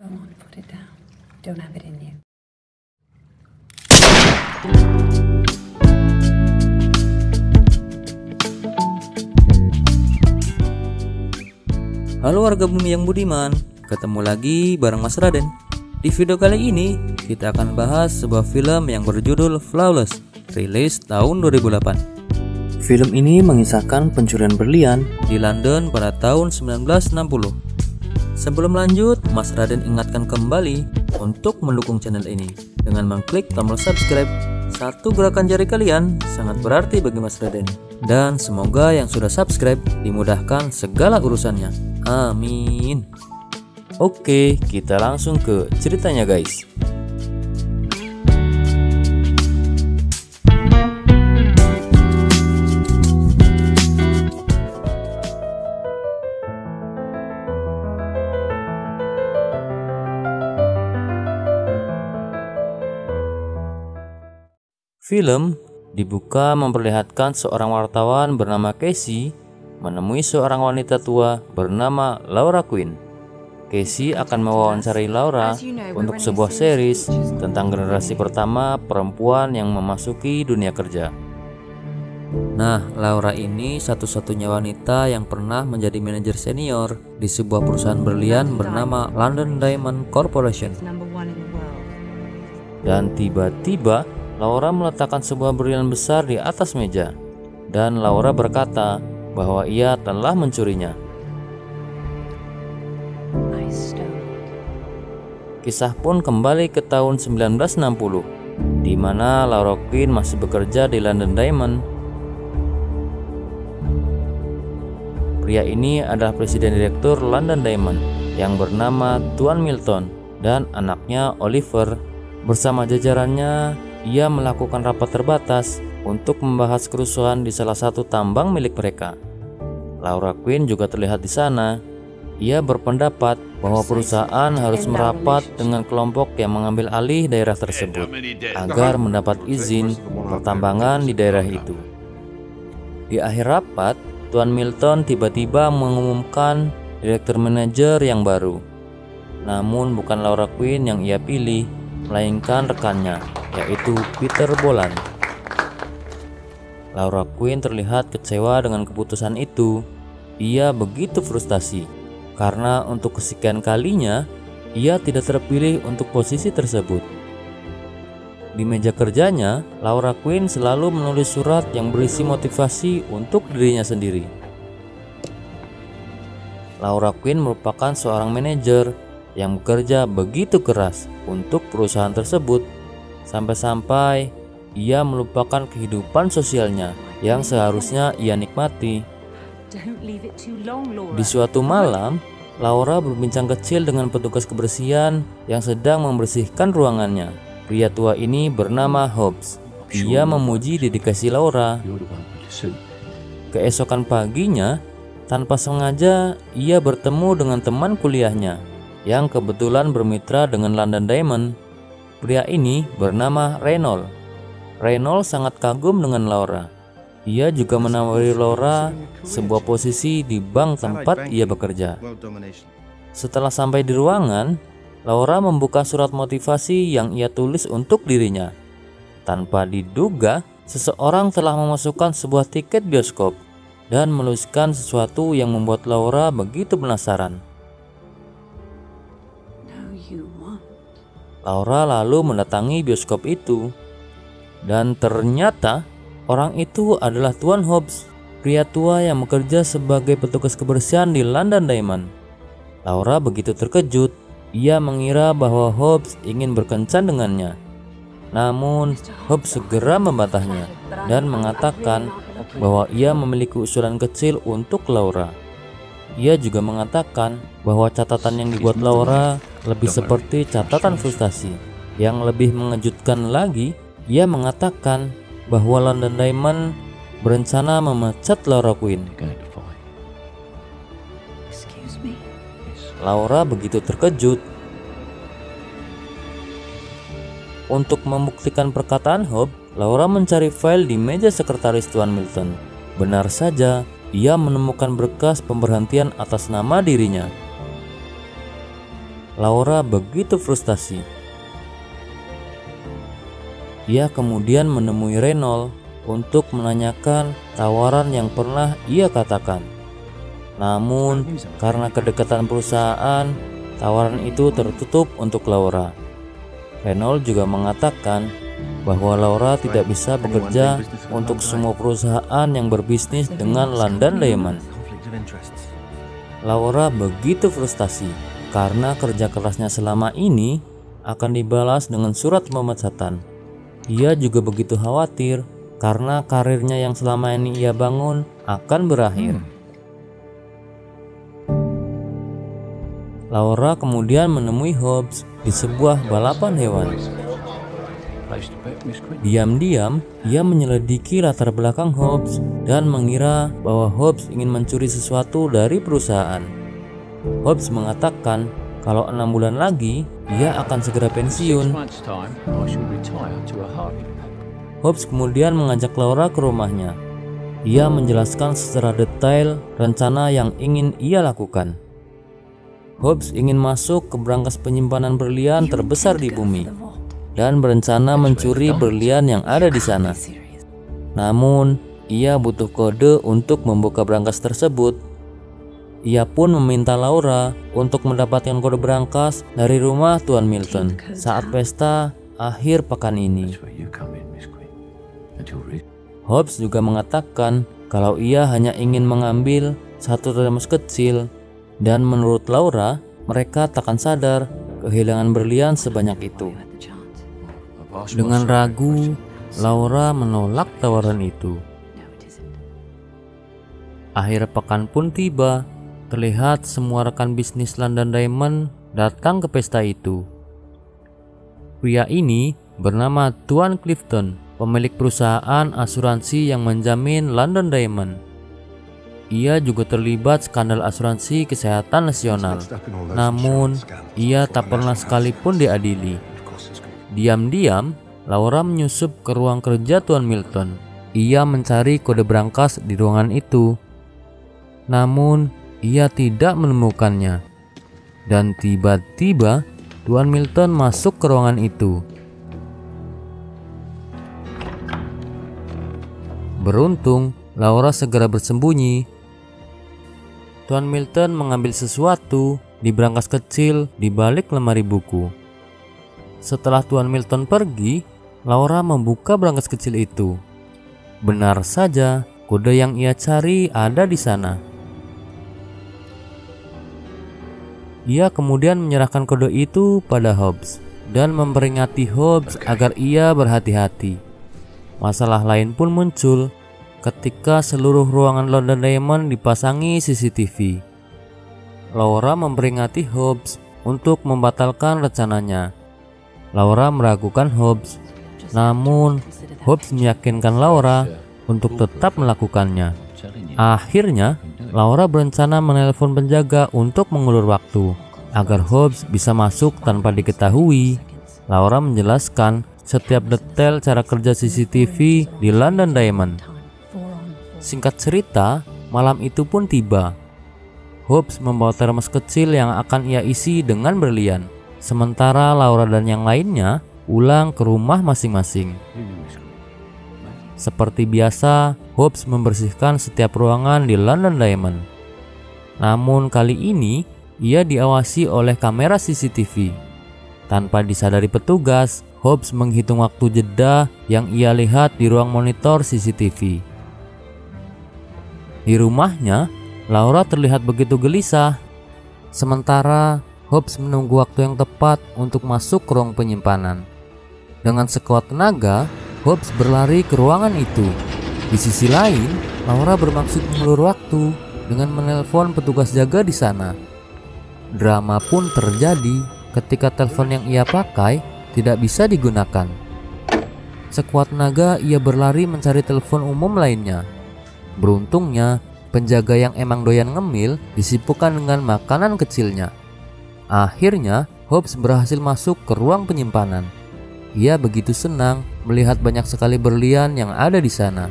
Go on, put it down. Don't have it in you. Halo warga bumi yang budiman, ketemu lagi bareng Mas Raden. Di video kali ini kita akan bahas sebuah film yang berjudul Flawless, rilis tahun 2008. Film ini mengisahkan pencurian berlian di London pada tahun 1960. Sebelum lanjut, Mas Raden ingatkan kembali untuk mendukung channel ini dengan mengklik tombol subscribe. Satu gerakan jari kalian sangat berarti bagi Mas Raden. Dan semoga yang sudah subscribe dimudahkan segala urusannya. Amin. Oke, kita langsung ke ceritanya guys. Film dibuka memperlihatkan seorang wartawan bernama Casey menemui seorang wanita tua bernama Laura Quinn. Casey akan mewawancarai Laura untuk sebuah series tentang generasi pertama perempuan yang memasuki dunia kerja. Nah, Laura ini satu-satunya wanita yang pernah menjadi manajer senior di sebuah perusahaan berlian bernama London Diamond Corporation. Dan tiba-tiba Laura meletakkan sebuah berlian besar di atas meja, dan Laura berkata bahwa ia telah mencurinya. Kisah pun kembali ke tahun 1960, di mana Laura Quinn masih bekerja di London Diamond. Pria ini adalah presiden direktur London Diamond yang bernama Tuan Milton dan anaknya Oliver. Bersama jajarannya, ia melakukan rapat terbatas untuk membahas kerusuhan di salah satu tambang milik mereka. Laura Quinn juga terlihat di sana. Ia berpendapat bahwa perusahaan harus merapat dengan kelompok yang mengambil alih daerah tersebut agar mendapat izin pertambangan di daerah itu. Di akhir rapat, Tuan Milton tiba-tiba mengumumkan direktur manajer yang baru. Namun bukan Laura Quinn yang ia pilih, melainkan rekannya, yaitu Peter Boland. Laura Quinn terlihat kecewa dengan keputusan itu. Ia begitu frustasi karena untuk kesekian kalinya ia tidak terpilih untuk posisi tersebut. Di meja kerjanya, Laura Quinn selalu menulis surat yang berisi motivasi untuk dirinya sendiri. Laura Quinn merupakan seorang manajer yang bekerja begitu keras untuk perusahaan tersebut, sampai-sampai ia melupakan kehidupan sosialnya yang seharusnya ia nikmati. Di suatu malam, Laura berbincang kecil dengan petugas kebersihan yang sedang membersihkan ruangannya. Pria tua ini bernama Hobbs. Ia memuji dedikasi Laura. Keesokan paginya, tanpa sengaja ia bertemu dengan teman kuliahnya yang kebetulan bermitra dengan London Diamond. Pria ini bernama Reynolds. Reynolds sangat kagum dengan Laura. Ia juga menawari Laura sebuah posisi di bank tempat ia bekerja. Setelah sampai di ruangan, Laura membuka surat motivasi yang ia tulis untuk dirinya. Tanpa diduga, seseorang telah memasukkan sebuah tiket bioskop dan menuliskan sesuatu yang membuat Laura begitu penasaran. Laura lalu mendatangi bioskop itu, dan ternyata orang itu adalah Tuan Hobbs, pria tua yang bekerja sebagai petugas kebersihan di London Diamond. Laura begitu terkejut. Ia mengira bahwa Hobbs ingin berkencan dengannya. Namun Hobbs segera membantahnya dan mengatakan bahwa ia memiliki usulan kecil untuk Laura. Ia juga mengatakan bahwa catatan yang dibuat Laura lebih seperti catatan frustasi. Yang lebih mengejutkan lagi, ia mengatakan bahwa London Diamond berencana memecat Laura Quinn. Laura begitu terkejut. Untuk membuktikan perkataan Hobbs, Laura mencari file di meja sekretaris Tuan Milton. Benar saja, ia menemukan berkas pemberhentian atas nama dirinya. Laura begitu frustasi. Ia kemudian menemui Reynolds untuk menanyakan tawaran yang pernah ia katakan. Namun, karena kedekatan perusahaan, tawaran itu tertutup untuk Laura. Reynolds juga mengatakan bahwa Laura tidak bisa bekerja untuk semua perusahaan yang berbisnis dengan London Diamond. Laura begitu frustasi karena kerja kerasnya selama ini akan dibalas dengan surat pemecatan. Ia juga begitu khawatir karena karirnya yang selama ini ia bangun akan berakhir. Laura kemudian menemui Hobbs di sebuah balapan hewan. Diam-diam, ia menyelidiki latar belakang Hobbs dan mengira bahwa Hobbs ingin mencuri sesuatu dari perusahaan. Hobbs mengatakan kalau 6 bulan lagi, ia akan segera pensiun. Hobbs kemudian mengajak Laura ke rumahnya. Ia menjelaskan secara detail rencana yang ingin ia lakukan. Hobbs ingin masuk ke brankas penyimpanan berlian terbesar di bumi dan berencana mencuri berlian yang ada di sana. Namun, ia butuh kode untuk membuka brankas tersebut. Ia pun meminta Laura untuk mendapatkan kode brankas dari rumah Tuan Milton saat pesta akhir pekan ini. Hobbs juga mengatakan kalau ia hanya ingin mengambil satu termos kecil, dan menurut Laura, mereka takkan sadar kehilangan berlian sebanyak itu. Dengan ragu, Laura menolak tawaran itu. Akhir pekan pun tiba. Terlihat semua rekan bisnis London Diamond datang ke pesta itu. Pria ini bernama Tuan Clifton, pemilik perusahaan asuransi yang menjamin London Diamond. Ia juga terlibat skandal asuransi kesehatan nasional. Namun, ia tak pernah sekalipun diadili. Diam-diam, Laura menyusup ke ruang kerja Tuan Milton. Ia mencari kode brankas di ruangan itu. Namun, ia tidak menemukannya. Dan tiba-tiba, Tuan Milton masuk ke ruangan itu. Beruntung, Laura segera bersembunyi. Tuan Milton mengambil sesuatu di brankas kecil di balik lemari buku. Setelah Tuan Milton pergi, Laura membuka brankas kecil itu. Benar saja, kode yang ia cari ada di sana. Ia kemudian menyerahkan kode itu pada Hobbs dan memperingati Hobbs agar ia berhati-hati. Masalah lain pun muncul ketika seluruh ruangan London Diamond dipasangi CCTV. Laura memperingati Hobbs untuk membatalkan rencananya. Laura meragukan Hobbs, namun Hobbs meyakinkan Laura untuk tetap melakukannya. Akhirnya, Laura berencana menelpon penjaga untuk mengulur waktu agar Hobbs bisa masuk tanpa diketahui. Laura menjelaskan setiap detail cara kerja CCTV di London Diamond. Singkat cerita, malam itu pun tiba. Hobbs membawa termos kecil yang akan ia isi dengan berlian, sementara Laura dan yang lainnya pulang ke rumah masing-masing. Seperti biasa, Hobbs membersihkan setiap ruangan di London Diamond. Namun kali ini, ia diawasi oleh kamera CCTV. Tanpa disadari petugas, Hobbs menghitung waktu jeda yang ia lihat di ruang monitor CCTV. Di rumahnya, Laura terlihat begitu gelisah. Sementara Hobbs menunggu waktu yang tepat untuk masuk ke ruang penyimpanan. Dengan sekuat tenaga, Hobbs berlari ke ruangan itu. Di sisi lain, Laura bermaksud mengulur waktu dengan menelpon petugas jaga di sana. Drama pun terjadi ketika telepon yang ia pakai tidak bisa digunakan. Sekuat tenaga ia berlari mencari telepon umum lainnya. Beruntungnya, penjaga yang emang doyan ngemil disibukkan dengan makanan kecilnya. Akhirnya, Hobbs berhasil masuk ke ruang penyimpanan. Ia begitu senang melihat banyak sekali berlian yang ada di sana.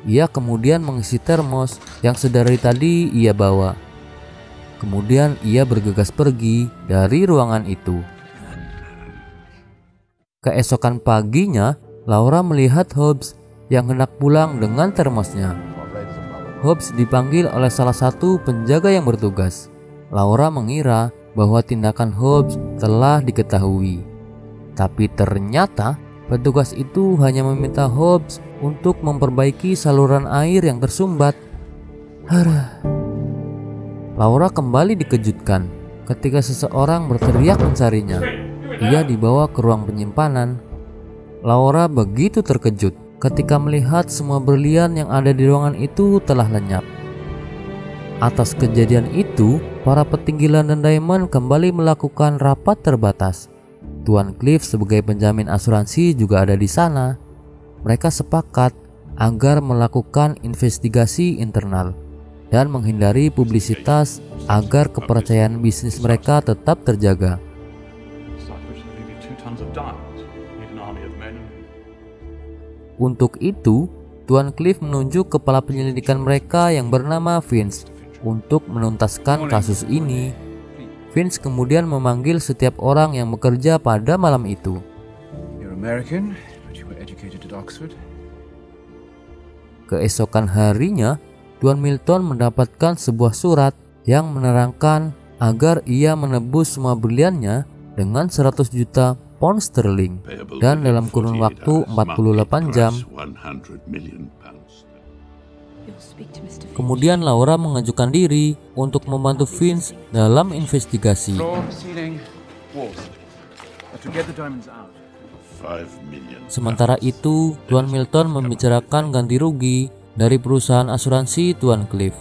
ia kemudian mengisi termos yang sedari tadi ia bawa. Kemudian ia bergegas pergi dari ruangan itu. Keesokan paginya, Laura melihat Hobbs yang hendak pulang dengan termosnya. Hobbs dipanggil oleh salah satu penjaga yang bertugas. Laura mengira bahwa tindakan Hobbs telah diketahui. Tapi ternyata petugas itu hanya meminta Hobbs untuk memperbaiki saluran air yang tersumbat. Laura kembali dikejutkan ketika seseorang berteriak mencarinya. Ia dibawa ke ruang penyimpanan. Laura begitu terkejut ketika melihat semua berlian yang ada di ruangan itu telah lenyap. Atas kejadian itu, para petinggi London Diamond kembali melakukan rapat terbatas. Tuan Cliff sebagai penjamin asuransi juga ada di sana. Mereka sepakat agar melakukan investigasi internal dan menghindari publisitas agar kepercayaan bisnis mereka tetap terjaga. Untuk itu, Tuan Cliff menunjuk kepala penyelidikan mereka yang bernama Vince untuk menuntaskan kasus ini. Vince kemudian memanggil setiap orang yang bekerja pada malam itu. Keesokan harinya, Tuan Milton mendapatkan sebuah surat yang menerangkan agar ia menebus semua berliannya dengan 100 juta pound sterling dan dalam kurun waktu 48 jam. Kemudian Laura mengajukan diri untuk membantu Vince dalam investigasi. Sementara itu, Tuan Milton membicarakan ganti rugi dari perusahaan asuransi Tuan Cliff.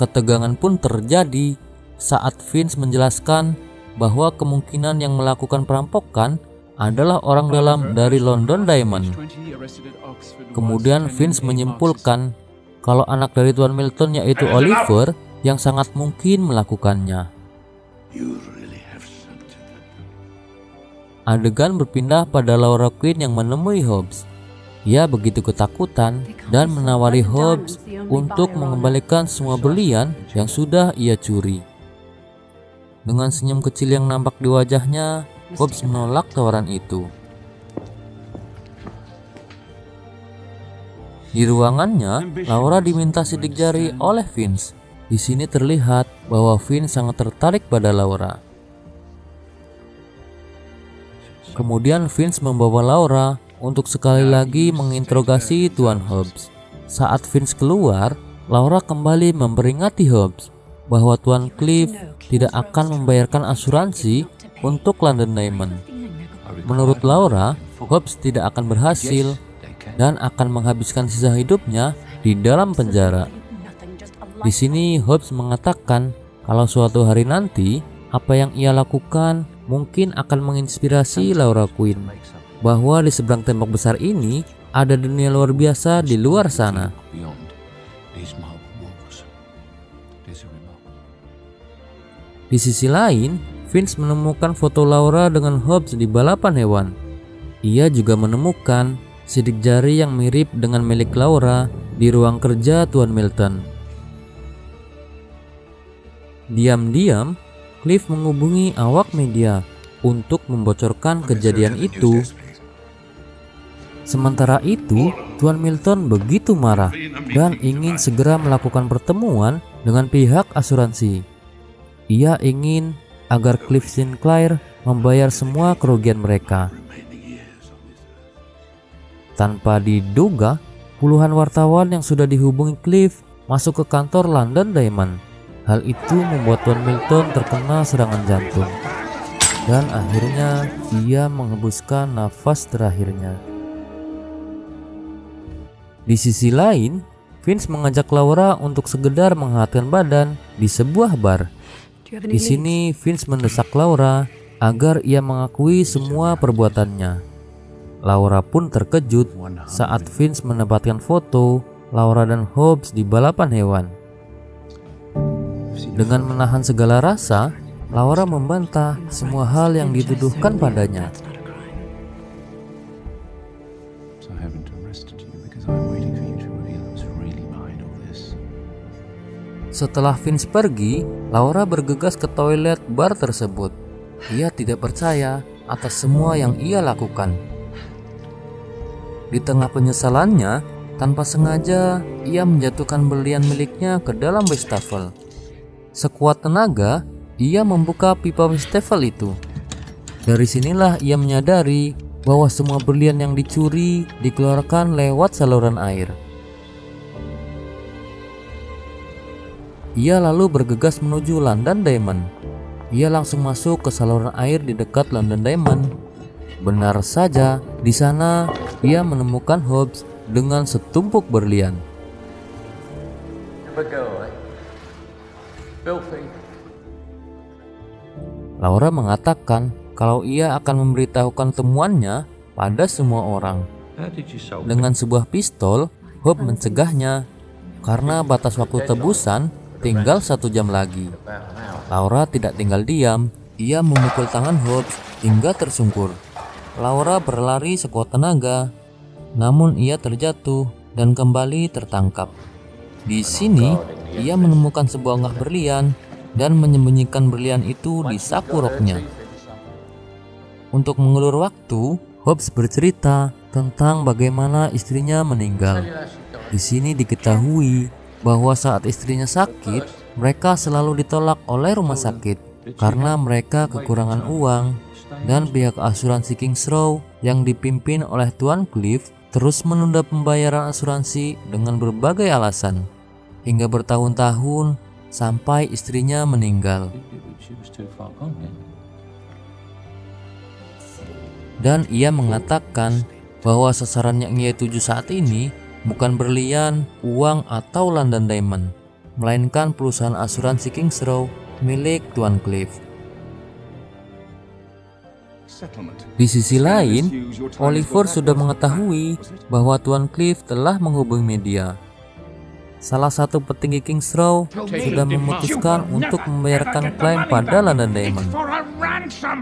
Ketegangan pun terjadi saat Vince menjelaskan bahwa kemungkinan yang melakukan perampokan adalah orang dalam dari London Diamond. Kemudian Vince menyimpulkan kalau anak dari Tuan Milton yaitu Oliver yang sangat mungkin melakukannya. Adegan berpindah pada Laura Quinn yang menemui Hobbs. Ia begitu ketakutan dan menawari Hobbs untuk mengembalikan semua berlian yang sudah ia curi. Dengan senyum kecil yang nampak di wajahnya, Hobbs menolak tawaran itu. Di ruangannya, Laura diminta sidik jari oleh Vince. Di sini terlihat bahwa Vince sangat tertarik pada Laura. Kemudian Vince membawa Laura untuk sekali lagi menginterogasi Tuan Hobbs. Saat Vince keluar, Laura kembali memperingati Hobbs bahwa Tuan Cliff tidak akan membayarkan asuransi untuk London Diamond. Menurut Laura, Hobbs tidak akan berhasil dan akan menghabiskan sisa hidupnya di dalam penjara. Di sini Hobbs mengatakan kalau suatu hari nanti apa yang ia lakukan mungkin akan menginspirasi Laura Quinn, bahwa di seberang tembok besar ini ada dunia luar biasa di luar sana. Di sisi lain, Vince menemukan foto Laura dengan Hobbs di balapan hewan. Ia juga menemukan sidik jari yang mirip dengan milik Laura di ruang kerja Tuan Milton. Diam-diam, Cliff menghubungi awak media untuk membocorkan kejadian itu. Sementara itu, Tuan Milton begitu marah dan ingin segera melakukan pertemuan dengan pihak asuransi. Ia ingin agar Cliff Sinclair membayar semua kerugian mereka. Tanpa diduga, puluhan wartawan yang sudah dihubungi Cliff masuk ke kantor London Diamond. Hal itu membuat Tuan Milton terkena serangan jantung, dan akhirnya ia menghembuskan nafas terakhirnya. Di sisi lain, Vince mengajak Laura untuk sekedar menghangatkan badan di sebuah bar. Di sini Vince mendesak Laura agar ia mengakui semua perbuatannya. Laura pun terkejut saat Vince mendapatkan foto Laura dan Hobbs di balapan hewan. Dengan menahan segala rasa, Laura membantah semua hal yang dituduhkan padanya. Setelah Vince pergi, Laura bergegas ke toilet bar tersebut. Ia tidak percaya atas semua yang ia lakukan. Di tengah penyesalannya, tanpa sengaja ia menjatuhkan berlian miliknya ke dalam wastafel. Sekuat tenaga, ia membuka pipa wastafel itu. Dari sinilah ia menyadari bahwa semua berlian yang dicuri dikeluarkan lewat saluran air. Ia lalu bergegas menuju London Diamond. Ia langsung masuk ke saluran air di dekat London Diamond. Benar saja, di sana ia menemukan Hobbs dengan setumpuk berlian. Laura mengatakan kalau ia akan memberitahukan temuannya pada semua orang. Dengan sebuah pistol, Hobbs mencegahnya karena batas waktu tebusan tinggal 1 jam lagi. Laura tidak tinggal diam. Ia memukul tangan Hobbs hingga tersungkur. Laura berlari sekuat tenaga, namun ia terjatuh dan kembali tertangkap. Di sini, ia menemukan sebuah angka berlian dan menyembunyikan berlian itu di saku roknya. Untuk mengulur waktu, Hobbs bercerita tentang bagaimana istrinya meninggal. Di sini diketahui bahwa saat istrinya sakit, mereka selalu ditolak oleh rumah sakit karena mereka kekurangan uang, dan pihak asuransi Kings Row yang dipimpin oleh Tuan Cliff terus menunda pembayaran asuransi dengan berbagai alasan hingga bertahun-tahun sampai istrinya meninggal. Dan ia mengatakan bahwa sasaran yang ia tuju saat ini bukan berlian, uang, atau London Diamond, melainkan perusahaan asuransi Kings Row milik Tuan Cliff. Di sisi lain, Oliver sudah mengetahui bahwa Tuan Cliff telah menghubungi media. Salah satu petinggi Kings Row sudah memutuskan untuk membayarkan klaim pada London Diamond.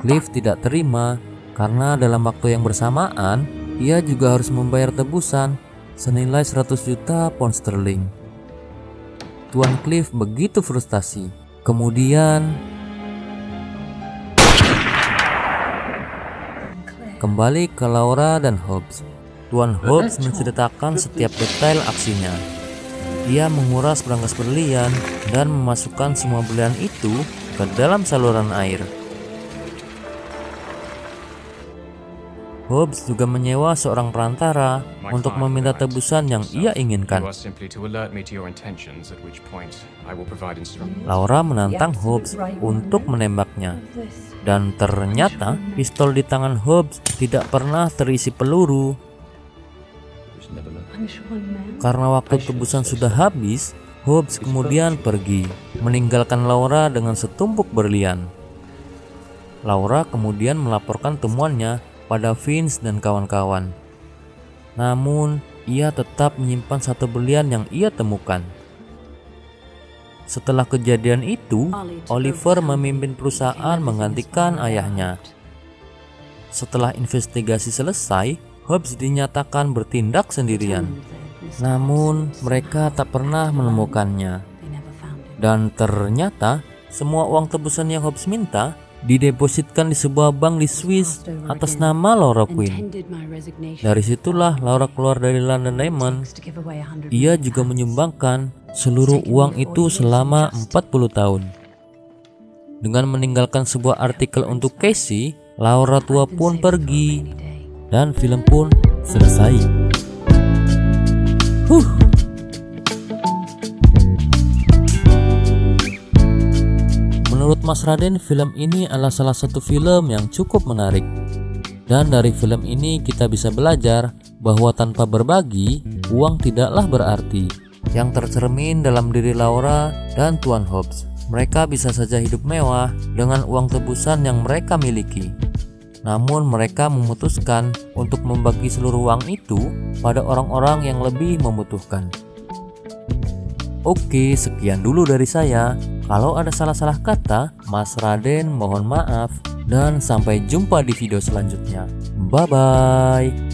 Cliff tidak terima karena dalam waktu yang bersamaan ia juga harus membayar tebusan senilai 100 juta pound sterling. Tuan Cliff begitu frustasi. Kemudian kembali ke Laura dan Hobbs. Tuan Hobbs menceritakan setiap detail aksinya. Ia menguras berangkas berlian dan memasukkan semua berlian itu ke dalam saluran air. Hobbs juga menyewa seorang perantara untuk meminta tebusan yang ia inginkan. Laura menantang Hobbs untuk menembaknya, dan ternyata pistol di tangan Hobbs tidak pernah terisi peluru. Karena waktu tebusan sudah habis, Hobbs kemudian pergi, meninggalkan Laura dengan setumpuk berlian. Laura kemudian melaporkan temuannya pada Vince dan kawan-kawan. Namun, ia tetap menyimpan satu berlian yang ia temukan. Setelah kejadian itu, Oliver memimpin perusahaan menggantikan ayahnya. Setelah investigasi selesai, Hobbs dinyatakan bertindak sendirian. Namun, mereka tak pernah menemukannya. Dan ternyata, semua uang tebusan yang Hobbs minta didepositkan di sebuah bank di Swiss atas nama Laura Quinn. Dari situlah Laura keluar dari London Diamond. Ia juga menyumbangkan seluruh uang itu selama 40 tahun. Dengan meninggalkan sebuah artikel untuk Casey, Laura tua pun pergi dan film pun selesai. Menurut Mas Raden, film ini adalah salah satu film yang cukup menarik. Dan dari film ini kita bisa belajar bahwa tanpa berbagi, uang tidaklah berarti. Yang tercermin dalam diri Laura dan Tuan Hobbs. Mereka bisa saja hidup mewah dengan uang tebusan yang mereka miliki. Namun mereka memutuskan untuk membagi seluruh uang itu pada orang-orang yang lebih membutuhkan. Oke, sekian dulu dari saya. Kalau ada salah-salah kata, Mas Raden mohon maaf. Dan sampai jumpa di video selanjutnya. Bye-bye.